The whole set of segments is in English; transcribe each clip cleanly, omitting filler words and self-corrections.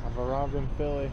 I've arrived in Philly.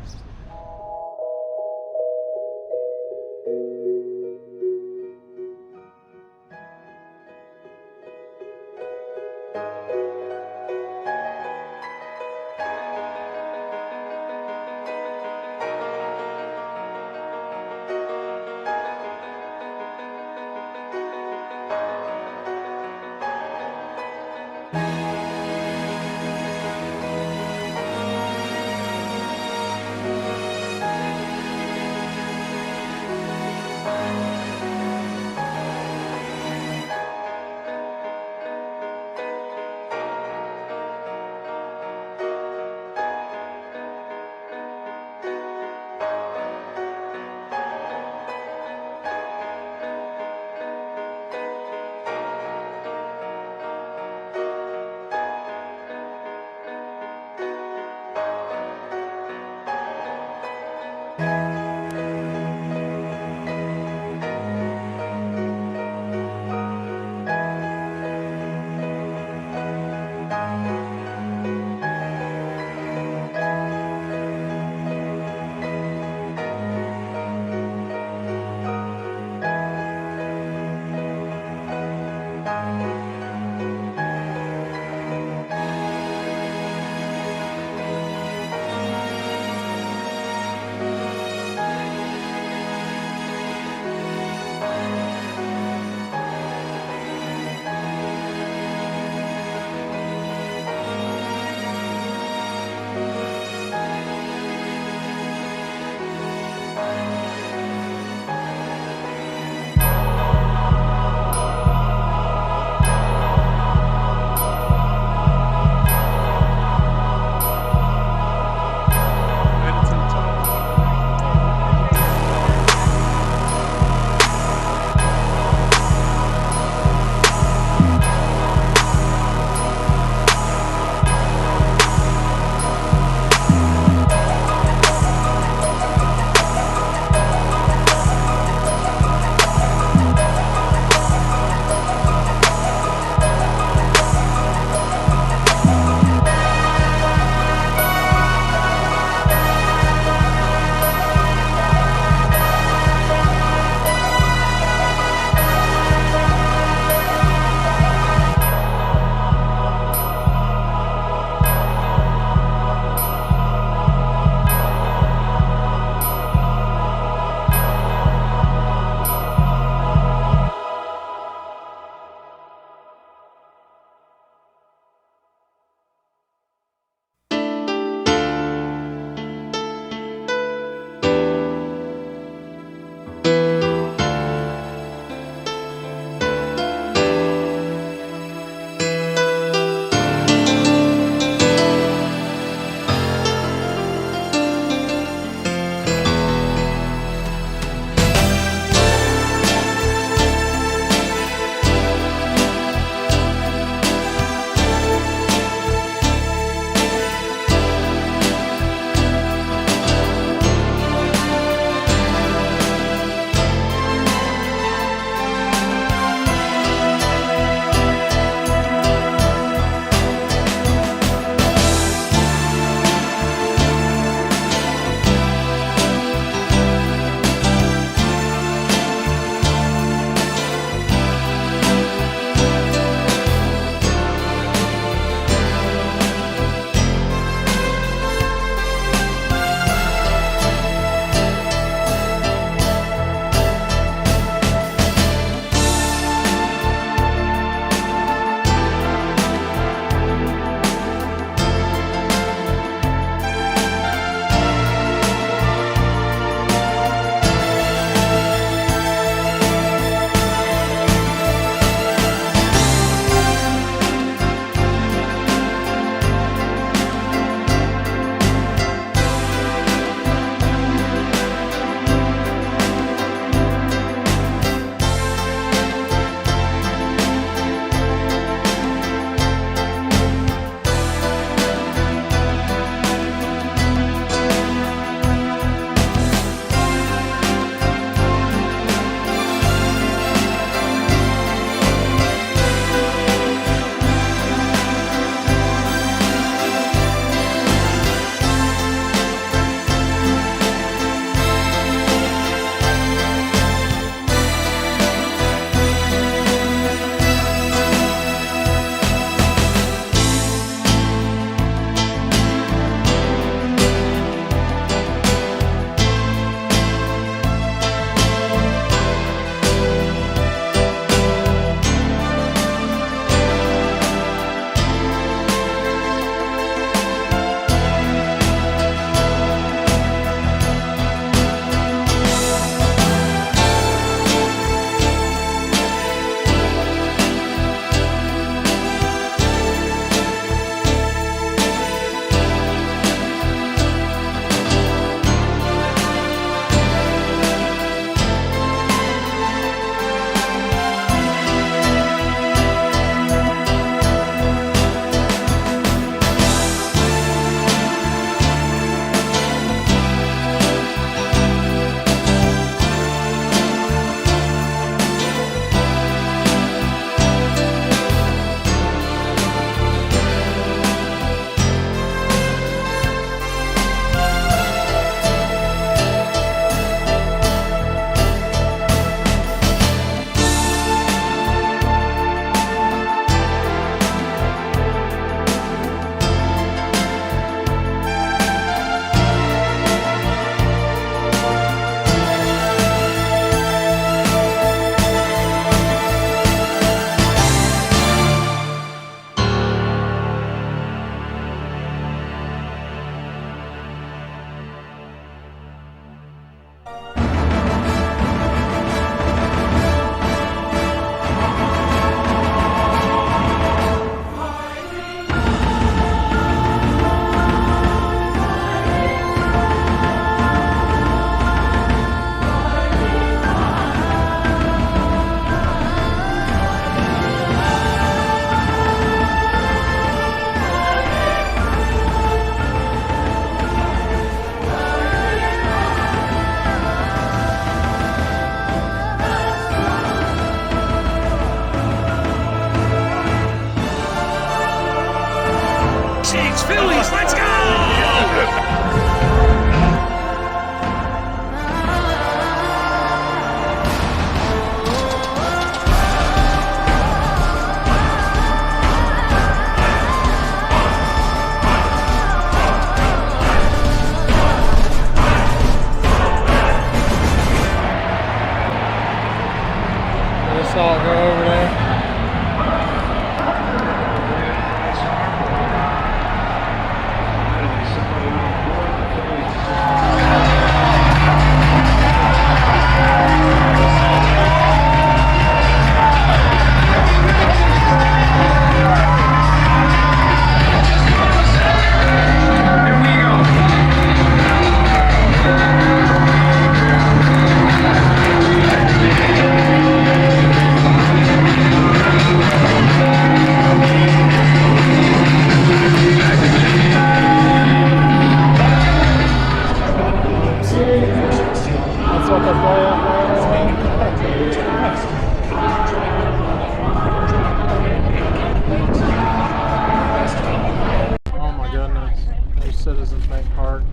President's Bank Park.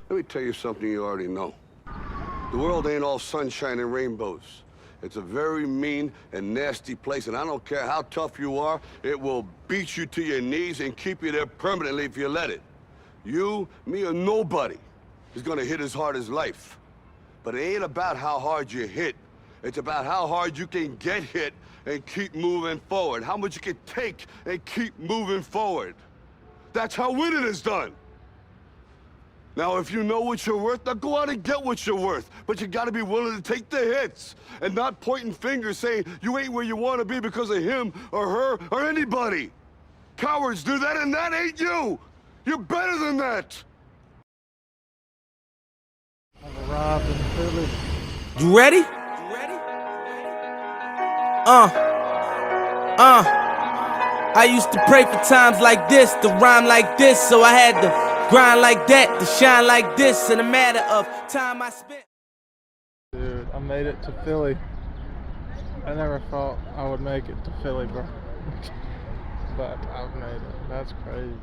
Let me tell you something you already know. The world ain't all sunshine and rainbows. It's a very mean and nasty place, and I don't care how tough you are, it will beat you to your knees and keep you there permanently if you let it. You, me, or nobody is gonna hit as hard as life. But it ain't about how hard you hit. It's about how hard you can get hit and keep moving forward. How much you can take and keep moving forward. That's how winning is done. Now, if you know what you're worth, now go out and get what you're worth. But you gotta be willing to take the hits and not pointing fingers saying you ain't where you wanna be because of him or her or anybody. Cowards do that, and that ain't you. You're better than that. I've arrived in Philly. You ready? I used to pray for times like this, to rhyme like this, so I had to grind like that, to shine like this, in a matter of time I spent. Dude, I made it to Philly. I never thought I would make it to Philly, bro. But I've made it. That's crazy.